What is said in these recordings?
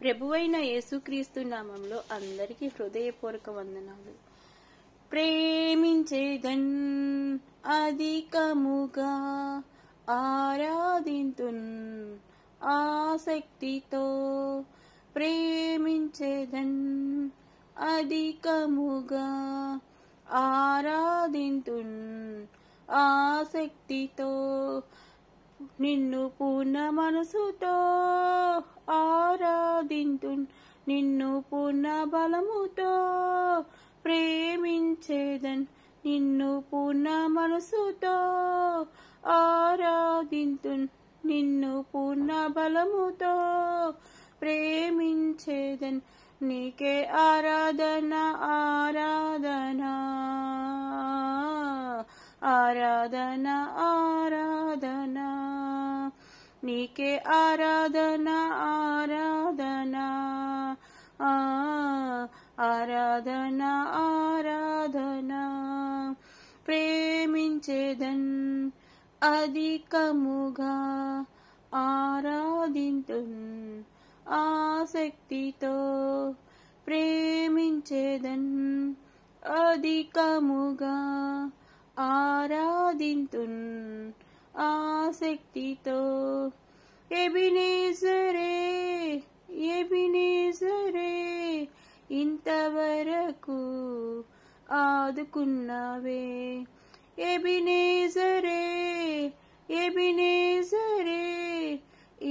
ప్రభువైన యేసుక్రీస్తు నామంలో అందరికీ హృదయపూర్వక వందనాలు. ప్రేమించేదన్ అధికముగా ఆరాధింతున్ ఆసక్తితో, ప్రేమించేదన్ అధికముగా ఆరాధింతున్ ఆసక్తితో, నిన్ను పూర్ణ మనసుతో ఆరాధింతున్, నిన్ను పూర్ణ బలముతో ప్రేమించేదన్, నిన్ను పూర్ణ మనసుతో ఆరాధింతున్, నిన్ను పూర్ణ బలముతో ప్రేమించేదన్. నీకే ఆరాధన ఆరాధన ఆరాధన ఆరాధన, నీకే ఆరాధన ఆరాధన ఆరాధన ఆరాధన. ప్రేమించేదన్ అధికముగా ఆరాధింతున్ ఆసక్తితో, ప్రేమించేదన్ అధికముగా ఆరాధింతున్ ఆసక్తితో. ఎబినేజరే ఎబినేజరే ఇంతవరకు ఆదుకున్నావే, ఎబినేజరే ఎబినేజరే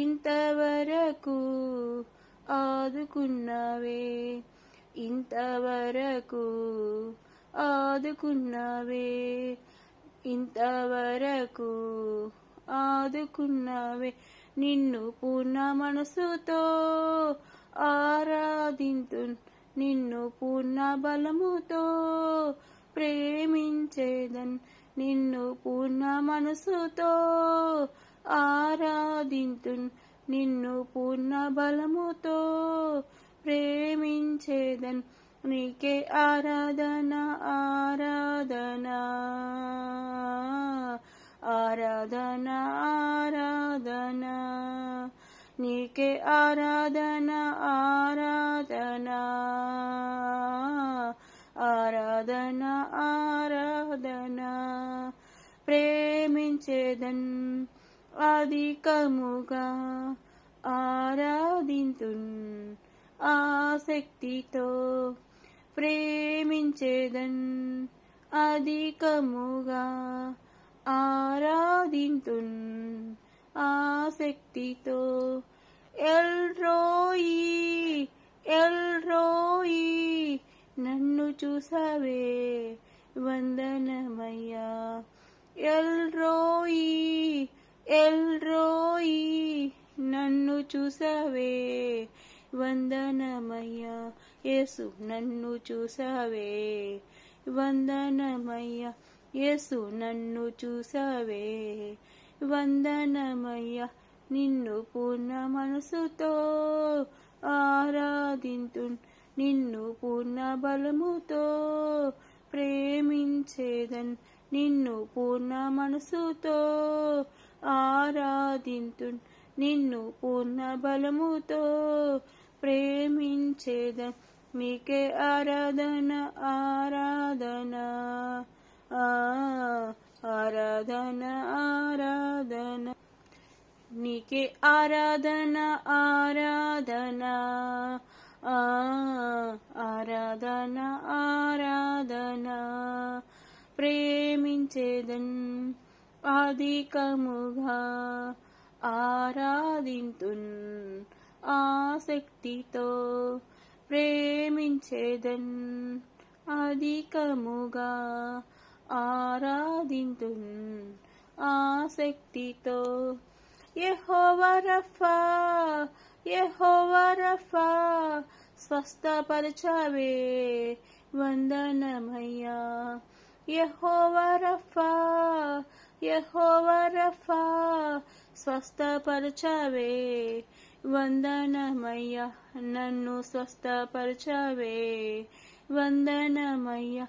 ఇంతవరకు ఆదుకున్నావే, ఇంతవరకు ఆదుకున్నావే, ఇంతవరకు ఆదుకున్నావే. నిన్ను పూర్ణ మనసుతో ఆరాధింతున్, నిన్ను పూర్ణ బలముతో ప్రేమించేదన్, నిన్ను పూర్ణ మనసుతో ఆరాధింతున్, నిన్ను పూర్ణ బలముతో ప్రేమించేదన్. నీకే ఆరాధన ఆరాధన ఆరాధన ఆరాధన, నీకే ఆరాధన ఆరాధన ఆరాధన ఆరాధన. ప్రేమించేదన్ అధికముగా ఆరాధింతున్ ఆసక్తితో, ప్రేమించేదన్ అధికముగా ఆరాధింతున్ ఆసక్తితో. ఎల్రోయి ఎల్రోయి నన్ను చూసావే వందనమయ్యా, ఎల్రోయి ఎల్రోయి నన్ను చూసావే వందనమయ్యా, యేసు నన్ను చూసావే వందనమయ్యా, యేసు నన్ను చూసావే వందనమయ్యా. నిన్ను పూర్ణ మనసుతో ఆరాధింతున్, నిన్ను పూర్ణ బలముతో ప్రేమించేదన్, నిన్ను పూర్ణ మనసుతో ఆరాధింతున్, నిన్ను పూర్ణ బలముతో ప్రేమించేదన్. నీకే ఆరాధన ఆరాధన ఆరాధన ఆరాధన, నీకే ఆరాధన ఆరాధన ఆరాధన ఆరాధన. ప్రేమించేదన్ అధికముగా ఆరాధింతున్ ఆసక్తితో, ప్రేమించేదన్ అధికముగా ఆరాధింతున్ ఆసక్తితో. యెహోవా రఫా యెహోవా రఫా స్వస్థపరచవే వందనమయ్యా, యెహోవా రఫా యెహోవా రఫా స్వస్థపరచవే వందనమయ్యా, నన్ను స్వస్థపరచవే వందనమయ్యా,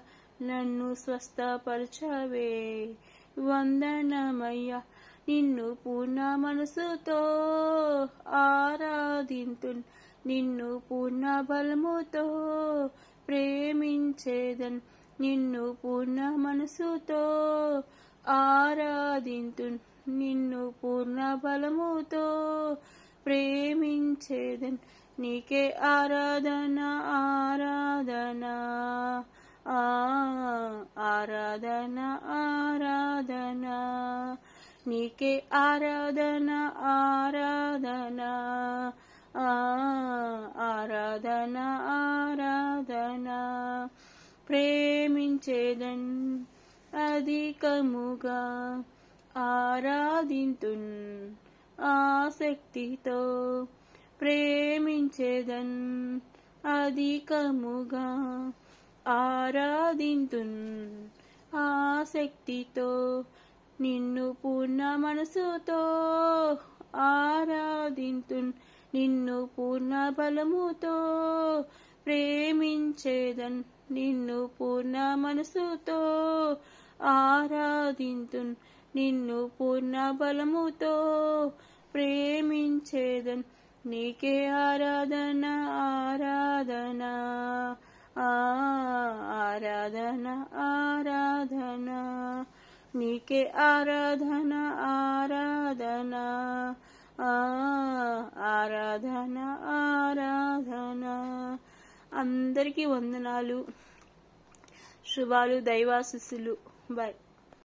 నన్ను స్వస్థపరచవే వందనమయ్యా. నిన్ను పూర్ణ మనసుతో ఆరాధింతున్, నిన్ను పూర్ణ బలముతో ప్రేమించేదన్, నిన్ను పూర్ణ మనసుతో ఆరాధింతున్, నిన్ను పూర్ణ బలముతో ప్రేమించేదన్. నీకే ఆరాధన ఆరాధన ఆరాధన ఆరాధన, నీకే ఆరాధన ఆరాధన ఆరాధన ఆరాధన. ప్రేమించేదన్ అధికముగా ఆరాధింతున్ ఆసక్తితో, ప్రేమించేదన్ అధికముగా ఆరాధింతున్ ఆసక్తితో, నిన్ను పూర్ణ మనసుతో ఆరాధింతున్, నిన్ను పూర్ణ బలముతో ప్రేమించేదన్, నిన్ను పూర్ణ మనసుతో ఆరాధింతున్, నిన్ను పూర్ణ బలముతో ప్రేమించేదన్. నీకే ఆరాధన ఆరాధన ఆరాధన ఆరాధన, నీకే ఆరాధన ఆరాధన ఆరాధన ఆరాధన. అందరికీ వందనాలు, శుభాలు, దైవాశీస్సులు. బాయ్.